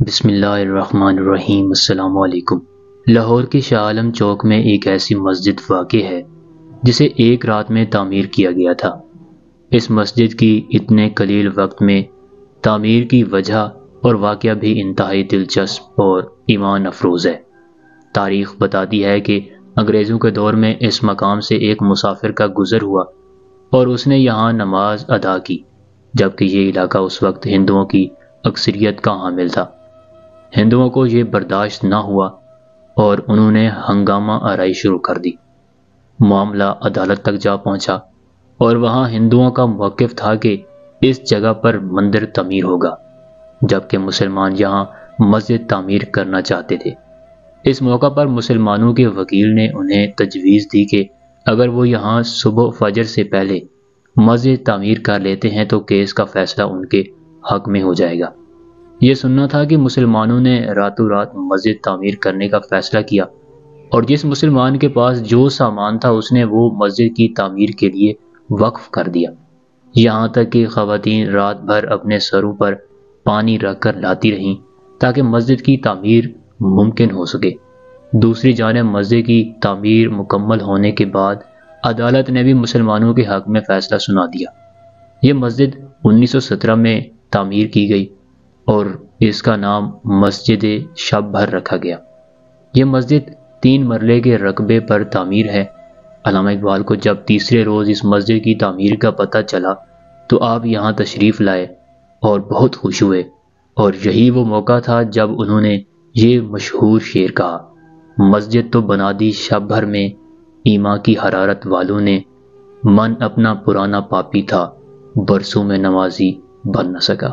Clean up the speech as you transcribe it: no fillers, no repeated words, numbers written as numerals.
بسم اللہ الرحمن الرحیم۔ السلام علیکم۔ لاہور کے شاہ عالم چوک میں ایک ایسی مسجد واقع ہے جسے ایک رات میں تعمیر کیا گیا تھا۔ اس مسجد کی اتنے قلیل وقت میں تعمیر کی وجہ اور واقعہ بھی انتہائی دلچسپ اور ایمان افروز ہے۔ تاریخ بتاتی ہے کہ انگریزوں کے دور میں اس مقام سے ایک مسافر کا گزر ہوا اور اس نے یہاں نماز ادا کی، جبکہ یہ علاقہ اس وقت ہندوؤں کی اکثریت کا حامل تھا۔ ہندوؤں کو یہ برداشت نہ ہوا اور انہوں نے ہنگامہ آرائی شروع کر دی۔ معاملہ عدالت تک جا پہنچا اور وہاں ہندوؤں کا موقف تھا کہ اس جگہ پر مندر تعمیر ہوگا، جبکہ مسلمان یہاں مسجد تعمیر کرنا چاہتے تھے۔ اس موقع پر مسلمانوں کے وکیل نے انہیں تجویز دی کہ اگر وہ یہاں صبح فجر سے پہلے مسجد تعمیر کر لیتے ہیں تو کیس کا فیصلہ ان کے حق میں ہو جائے گا۔ یہ سننا تھا کہ مسلمانوں نے راتوں رات مسجد تعمیر کرنے کا فیصلہ کیا اور جس مسلمان کے پاس جو سامان تھا اس نے وہ مسجد کی تعمیر کے لیے وقف کر دیا، یہاں تک کہ خواتین رات بھر اپنے سروں پر پانی رکھ کر لاتی رہیں تاکہ مسجد کی تعمیر ممکن ہو سکے۔ دوسری جانب مسجد کی تعمیر مکمل ہونے کے بعد عدالت نے بھی مسلمانوں کے حق میں فیصلہ سنا دیا۔ یہ مسجد 1917 میں تعمیر کی گئی اور اس کا نام مسجد شب بھر رکھا گیا۔ یہ مسجد 3 مرلے کے رقبے پر تعمیر ہے۔ علامہ اقبال کو جب تیسرے روز اس مسجد کی تعمیر کا پتہ چلا تو آپ یہاں تشریف لائے اور بہت خوش ہوئے، اور یہی وہ موقع تھا جب انہوں نے یہ مشہور شعر کہا: مسجد تو بنا دی شب بھر میں، ایمان کی حرارت والوں نے، من اپنا پرانا پاپی تھا، برسوں میں نمازی بن نہ سکا۔